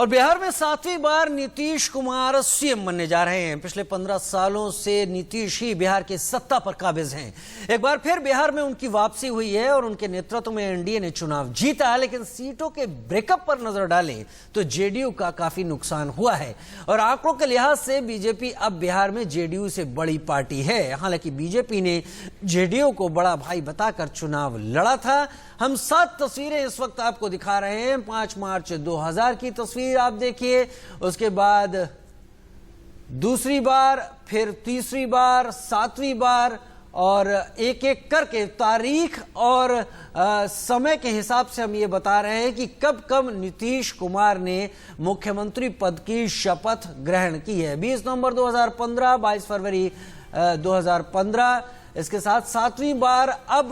और बिहार में 7वीं बार नीतीश कुमार सीएम बनने जा रहे हैं। पिछले 15 सालों से नीतीश ही बिहार की सत्ता पर काबिज हैं। एक बार फिर बिहार में उनकी वापसी हुई है और उनके नेतृत्व में एनडीए ने चुनाव जीता है। लेकिन सीटों के ब्रेकअप पर नजर डालें तो जेडीयू का काफी नुकसान हुआ है और आंकड़ों के लिहाज से बीजेपी अब बिहार में जेडीयू से बड़ी पार्टी है। हालांकि बीजेपी ने जेडीयू को बड़ा भाई बताकर चुनाव लड़ा था। हम 7 तस्वीरें इस वक्त आपको दिखा रहे हैं। 5 मार्च 2000 की तस्वीर आप देखिए, उसके बाद दूसरी बार, फिर तीसरी बार, 7वीं बार और एक एक करके तारीख और समय के हिसाब से हम ये बता रहे हैं कि कब कब नीतीश कुमार ने मुख्यमंत्री पद की शपथ ग्रहण की है। 20 नवंबर 2015, 22 फरवरी 2015। इसके साथ 7वीं बार अब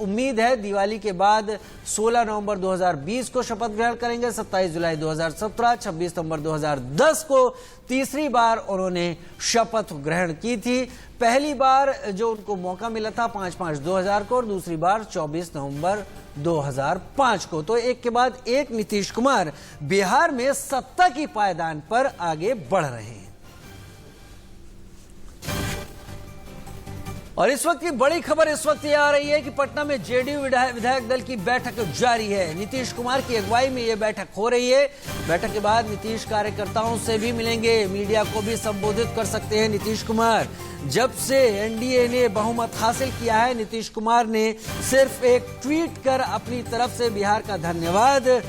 उम्मीद है दिवाली के बाद 16 नवंबर 2020 को शपथ ग्रहण करेंगे। 27 जुलाई 2017, 26 नवंबर 2010 को तीसरी बार उन्होंने शपथ ग्रहण की थी। पहली बार जो उनको मौका मिला था 5 मार्च 2000 को और दूसरी बार 24 नवंबर 2005 को। तो एक के बाद एक नीतीश कुमार बिहार में सत्ता की पायदान पर आगे बढ़ रहे हैं। और इस वक्त की बड़ी खबर इस वक्त ये आ रही है कि पटना में जेडीयू विधायक दल की बैठक जारी है। नीतीश कुमार की अगुवाई में यह बैठक हो रही है। बैठक के बाद नीतीश कार्यकर्ताओं से भी मिलेंगे, मीडिया को भी संबोधित कर सकते हैं नीतीश कुमार। जब से एनडीए ने बहुमत हासिल किया है, नीतीश कुमार ने सिर्फ एक ट्वीट कर अपनी तरफ से बिहार का धन्यवाद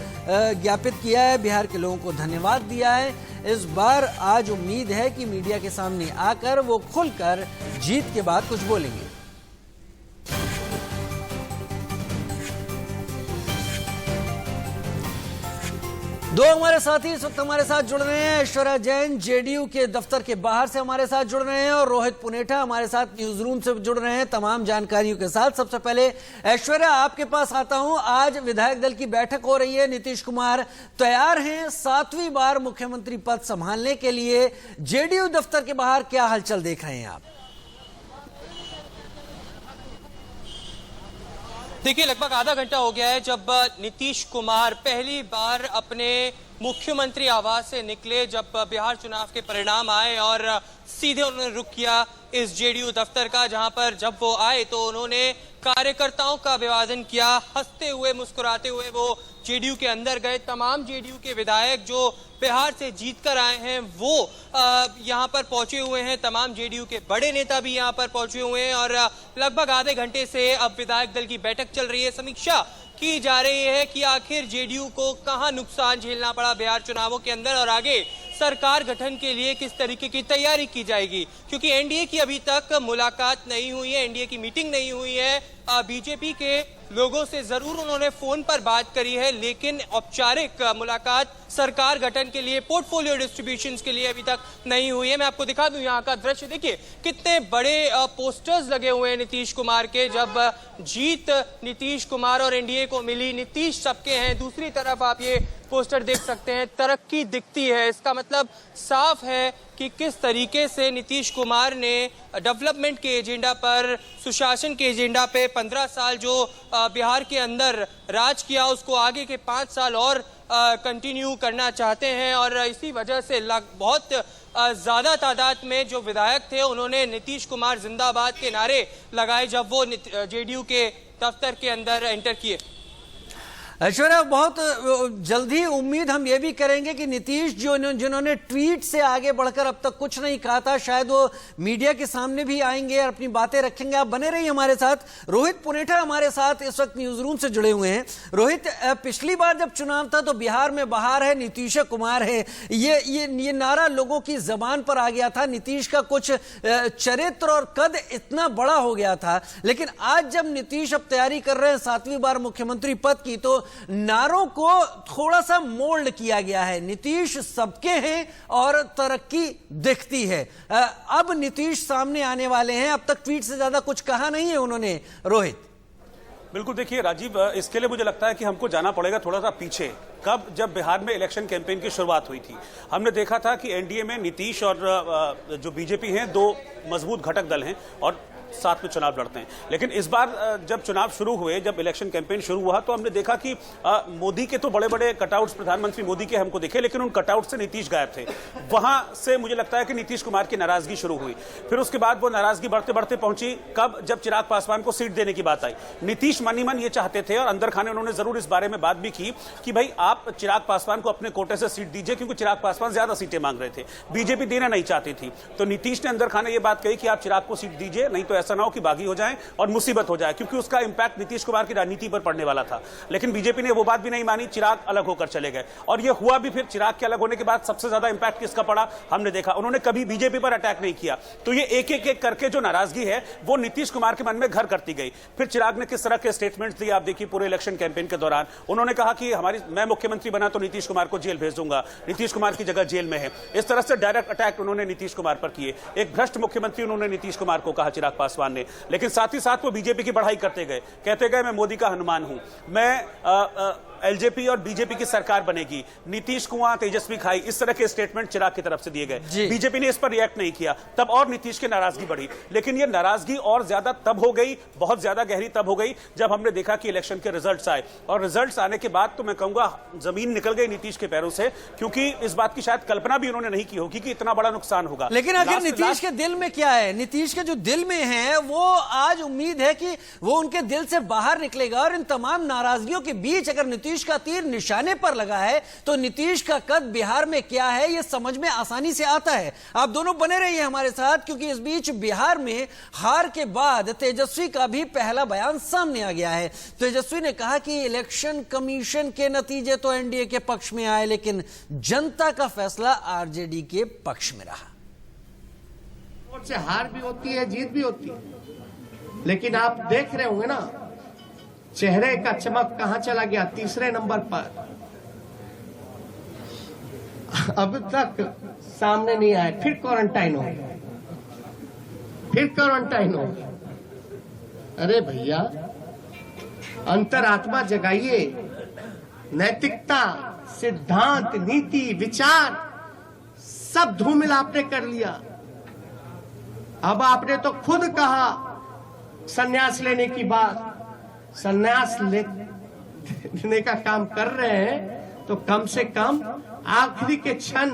ज्ञापित किया है, बिहार के लोगों को धन्यवाद दिया है। इस बार आज उम्मीद है कि मीडिया के सामने आकर वो खुलकर जीत के बाद कुछ बोलेंगे। दो हमारे साथी इस वक्त हमारे साथ जुड़ रहे हैं। ऐश्वर्या जैन जेडीयू के दफ्तर के बाहर से हमारे साथ जुड़ रहे हैं और रोहित पुनेठा हमारे साथ न्यूज रूम से जुड़ रहे हैं तमाम जानकारियों के साथ। सबसे पहले ऐश्वर्या, आपके पास आता हूं। आज विधायक दल की बैठक हो रही है। नीतीश कुमार तैयार हैं 7वीं बार मुख्यमंत्री पद संभालने के लिए। जेडीयू दफ्तर के बाहर क्या हलचल देख रहे हैं आप? देखिए, लगभग आधा घंटा हो गया है जब नीतीश कुमार पहली बार अपने मुख्यमंत्री आवास से निकले, जब बिहार चुनाव के परिणाम आए और सीधे उन्होंने रुख किया इस जेडीयू दफ्तर का, जहां पर जब वो आए तो उन्होंने कार्यकर्ताओं का अभिवादन किया। हंसते हुए मुस्कुराते हुए वो जेडीयू के अंदर गए। तमाम जेडीयू के विधायक जो बिहार से जीतकर आए हैं वो यहां पर पहुंचे हुए हैं। तमाम जेडीयू के बड़े नेता भी यहां पर पहुंचे हुए हैं और लगभग आधे घंटे से अब विधायक दल की बैठक चल रही है। समीक्षा की जा रही है कि आखिर जेडीयू को कहां नुकसान झेलना पड़ा बिहार चुनावों के अंदर और आगे सरकार गठन के लिए किस तरीके की तैयारी की जाएगी, क्योंकि एनडीए की अभी तक मुलाकात नहीं हुई है, एनडीए की मीटिंग नहीं हुई है। बीजेपी के लोगों से जरूर उन्होंने फोन पर बात करी है, लेकिन औपचारिक मुलाकात सरकार गठन के लिए, पोर्टफोलियो डिस्ट्रीब्यूशन के लिए अभी तक नहीं हुई है। मैं आपको दिखा दूं यहाँ का दृश्य, देखिए कितने बड़े पोस्टर्स लगे हुए हैं नीतीश कुमार के। जब जीत नीतीश कुमार और एनडीए को मिली, नीतीश सबके हैं। दूसरी तरफ आप ये पोस्टर देख सकते हैं, तरक्की दिखती है। इसका मतलब साफ है कि किस तरीके से नीतीश कुमार ने डेवलपमेंट के एजेंडा पर, सुशासन के एजेंडा पे 15 साल जो बिहार के अंदर राज किया उसको आगे के 5 साल और कंटिन्यू करना चाहते हैं। और इसी वजह से बहुत ज्यादा तादाद में जो विधायक थे उन्होंने नीतीश कुमार जिंदाबाद के नारे लगाए जब वो जेडीयू के दफ्तर के अंदर एंटर किए। ऐश्वर्या, बहुत जल्दी उम्मीद हम ये भी करेंगे कि नीतीश जिन्होंने ट्वीट से आगे बढ़कर अब तक कुछ नहीं कहा था, शायद वो मीडिया के सामने भी आएंगे और अपनी बातें रखेंगे। आप बने रहिए हमारे साथ। रोहित पुनेठा हमारे साथ इस वक्त न्यूज रूम से जुड़े हुए हैं। रोहित, पिछली बार जब चुनाव था तो बिहार में बहार है, नीतीश कुमार है, ये नारा लोगों की जबान पर आ गया था। नीतीश का कुछ चरित्र और कद इतना बड़ा हो गया था, लेकिन आज जब नीतीश अब तैयारी कर रहे हैं 7वीं बार मुख्यमंत्री पद की, तो नारों को थोड़ा सा मोल्ड किया गया है। नीतीश सबके हैं और तरक्की दिखती है। अब नीतीश सामने आने वाले हैं। अब तक ट्वीट से ज्यादा कुछ कहा नहीं है उन्होंने। रोहित, बिल्कुल, देखिए राजीव, इसके लिए मुझे लगता है कि हमको जाना पड़ेगा थोड़ा सा पीछे। कब? जब बिहार में इलेक्शन कैंपेन की शुरुआत हुई थी, हमने देखा था कि एनडीए में नीतीश और जो बीजेपी हैं, 2 मजबूत घटक दल हैं और साथ में चुनाव लड़ते हैं। लेकिन इस बार जब चुनाव शुरू हुए, जब इलेक्शन कैंपेन शुरू हुआ, तो हमने देखा कि मोदी के तो बड़े बड़े कटआउट्स प्रधानमंत्री मोदी के हमको दिखे, लेकिन उन कटआउट से नीतीश गायब थे। वहां से मुझे लगता है कि नीतीश कुमार की नाराजगी शुरू हुई। फिर उसके बाद वो नाराजगी बढ़ते बढ़ते पहुंची कब, जब चिराग पासवान को सीट देने की बात आई। नीतीश मन ही मन ये चाहते थे, और अंदर खाने उन्होंने जरूर इस बारे में बात भी की कि भाई आप चिराग पासवान को अपने कोटे से सीट दीजिए, क्योंकि चिराग पासवान ज्यादा सीटें मांग रहे थे, बीजेपी देना नहीं चाहती थी। तो नीतीश ने अंदर खाने ये बात कही कि आप चिराग को सीट दीजिए, नहीं तो ऐसा ना हो कि बागी हो जाए और मुसीबत हो जाए, क्योंकि उसका इंपैक्ट नीतीश कुमार की राजनीति पर पड़ने वाला था। लेकिन बीजेपी ने वो बात भी नहीं मानी, चिराग अलग होकर चले गए, और ये हुआ भी। फिर चिराग के अलग होने के बाद सबसे ज्यादा इंपैक्ट किसका पड़ा हमने देखा, उन्होंने कभी बीजेपी पर अटैक नहीं किया। तो ये एक एक करके जो नाराजगी है वो नीतीश कुमार के मन में घर करती गई। फिर चिराग ने किस तरह के स्टेटमेंट्स दिए आप देखिए पूरे इलेक्शन कैंपेन के दौरान। उन्होंने कहा कि मैं मुख्यमंत्री बना तो नीतीश कुमार को जेल भेज दूंगा, नीतीश कुमार की जगह जेल में है। इस तरह से डायरेक्ट अटैक उन्होंने नीतीश कुमार पर किए। एक भ्रष्ट मुख्यमंत्री उन्होंने नीतीश कुमार को कहा, चिराग पासवान ने। लेकिन साथ ही साथ वो बीजेपी की बढ़ाई करते गए, कहते गए मैं मोदी का हनुमान हूं, मैं एलजेपी और बीजेपी की सरकार बनेगी, नीतीश कुआं तेजस्वी खाई, इस तरह के स्टेटमेंट चिराग की तरफ से दिए गए। बीजेपी ने इस पर रिएक्ट नहीं किया, तब और नीतीश की नाराजगी बढ़ी। लेकिन ये नाराजगी और ज्यादा तब हो गई, बहुत ज्यादा गहरी तब हो गई, जब हमने देखा कि इलेक्शन के रिजल्ट्स आए। और रिजल्ट्स आने के बाद तो मैं कहूंगा जमीन निकल गई नीतीश के पैरों से, क्योंकि इस बात की शायद कल्पना भी उन्होंने नहीं की होगी कि इतना बड़ा नुकसान होगा। लेकिन आखिर नीतीश के दिल में क्या है? नीतीश के जो दिल में है वो आज उम्मीद है कि वो उनके दिल से बाहर निकलेगा, और इन तमाम नाराजगियों के बीच अगर नीतीश का तीर निशाने पर लगा है तो नीतीश का कद बिहार में क्या है ये समझ में आसानी से आता है। आप दोनों बने रहिए हमारे साथ, क्योंकि इस बीच बिहार में हार के बाद तेजस्वी का भी पहला बयान सामने आ गया है। तेजस्वी ने कहा कि इलेक्शन कमीशन के नतीजे तो एनडीए के पक्ष में आए, लेकिन जनता का फैसला आरजेडी के पक्ष में रहा। वोट से हार भी होती है, जीत भी होती है, लेकिन आप देख रहे होंगे ना चेहरे का चमक कहां चला गया, तीसरे नंबर पर। अब तक सामने नहीं आए, फिर क्वारंटाइन हो, फिर क्वारंटाइन हो। अरे भैया अंतरात्मा जगाइए, नैतिकता, सिद्धांत, नीति, विचार सब धूमिल आपने कर लिया। अब आपने तो खुद कहा संन्यास लेने की बात, संन्यास लेने का काम कर रहे हैं तो कम से कम आखिरी के क्षण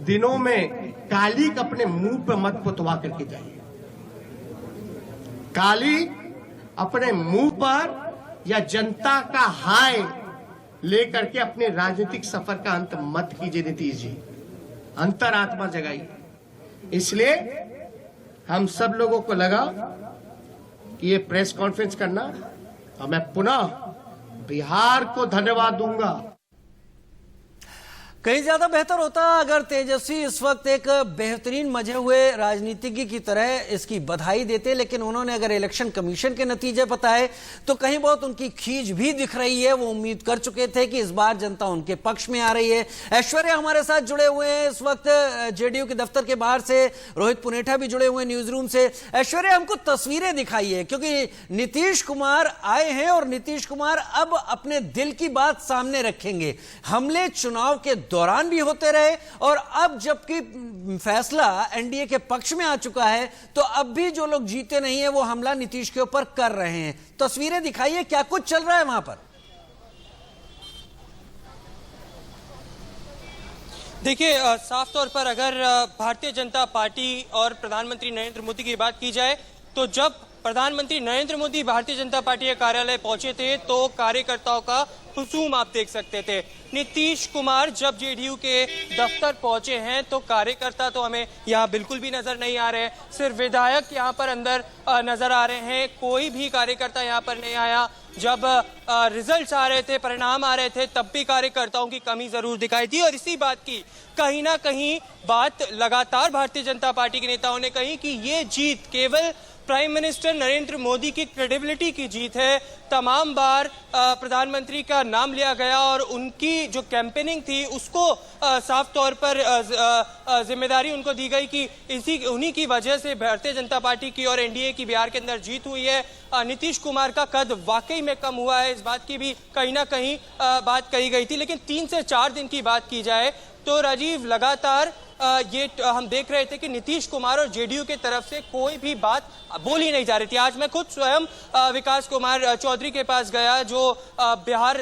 दिनों में काली अपने मुंह पे मत पुतवा करके जाइए। काली अपने मुंह पर या जनता का हाय लेकर के अपने राजनीतिक सफर का अंत मत कीजिए नीतीश जी, अंतरात्मा जगाइए। इसलिए हम सब लोगों को लगा कि ये प्रेस कॉन्फ्रेंस करना, और मैं पुनः बिहार को धन्यवाद दूंगा। कहीं ज्यादा बेहतर होता अगर तेजस्वी इस वक्त एक बेहतरीन मजे हुए राजनीतिज्ञ की तरह इसकी बधाई देते, लेकिन उन्होंने अगर इलेक्शन कमीशन के नतीजे बताए तो कहीं बहुत उनकी खींच भी दिख रही है। वो उम्मीद कर चुके थे कि इस बार जनता उनके पक्ष में आ रही है। ऐश्वर्या हमारे साथ जुड़े हुए हैं इस वक्त जेडीयू के दफ्तर के बाहर से, रोहित पुनेठा भी जुड़े हुए हैं न्यूज रूम से। ऐश्वर्या, हमको तस्वीरें दिखाइए, क्योंकि नीतीश कुमार आए हैं और नीतीश कुमार अब अपने दिल की बात सामने रखेंगे। हमले चुनाव के दौरान भी होते रहे, और अब जबकि फैसला एनडीए के पक्ष में आ चुका है तो अब भी जो लोग जीते नहीं है वो हमला नीतीश के ऊपर कर रहे हैं। तस्वीरें दिखाइए, क्या कुछ चल रहा है वहां पर? देखिए, साफ तौर पर अगर भारतीय जनता पार्टी और प्रधानमंत्री नरेंद्र मोदी की बात की जाए तो जब प्रधानमंत्री नरेंद्र मोदी भारतीय जनता पार्टी के कार्यालय पहुंचे थे तो कार्यकर्ताओं का हुजूम आप देख सकते थे। नीतीश कुमार जब जेडीयू के दफ्तर पहुंचे हैं तो कार्यकर्ता तो हमें यहाँ बिल्कुल भी नजर नहीं आ रहे, सिर्फ विधायक यहाँ पर अंदर नजर आ रहे हैं, कोई भी कार्यकर्ता यहाँ पर नहीं आया। जब रिजल्ट्स आ रहे थे, परिणाम आ रहे थे, तब भी कार्यकर्ताओं की कमी जरूर दिखाई दी। और इसी बात की कहीं ना कहीं बात लगातार भारतीय जनता पार्टी के नेताओं ने कही कि ये जीत केवल प्राइम मिनिस्टर नरेंद्र मोदी की क्रेडिबिलिटी की जीत है। तमाम बार प्रधानमंत्री का नाम लिया गया और उनकी जो कैंपेनिंग थी उसको साफ तौर पर जिम्मेदारी उनको दी गई कि उन्हीं की वजह से भारतीय जनता पार्टी की और एनडीए की बिहार के अंदर जीत हुई है। नीतीश कुमार का कद वाकई में कम हुआ है, इस बात की भी कहीं ना कहीं बात कही गई थी। लेकिन 3 से 4 दिन की बात की जाए तो राजीव, लगातार हम देख रहे थे कि नीतीश कुमार और जेडीयू की तरफ से कोई भी बात बोली नहीं जा रही थी। आज मैं खुद स्वयं विकास कुमार चौधरी के पास गया, जो बिहार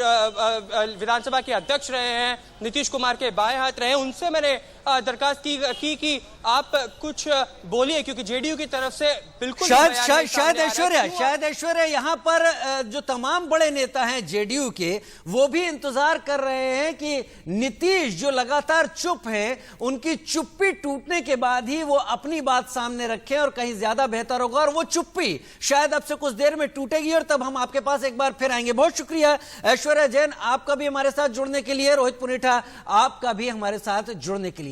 विधानसभा के अध्यक्ष रहे हैं, नीतीश कुमार के बाएं हाथ रहे हैं। उनसे मैंने दरखास्त की कि आप कुछ बोलिए, क्योंकि जेडीयू की तरफ से बिल्कुल शायद ऐश्वर्या यहाँ पर जो तमाम बड़े नेता हैं जेडीयू के, वो भी इंतजार कर रहे हैं कि नीतीश जो लगातार चुप हैं, उनकी चुप्पी टूटने के बाद ही वो अपनी बात सामने रखें और कहीं ज्यादा बेहतर होगा। और वो चुप्पी शायद अब से कुछ देर में टूटेगी और तब हम आपके पास एक बार फिर आएंगे। बहुत शुक्रिया ऐश्वर्या जैन, आपका भी हमारे साथ जुड़ने के लिए। रोहित पुनेठा, आपका भी हमारे साथ जुड़ने के लिए।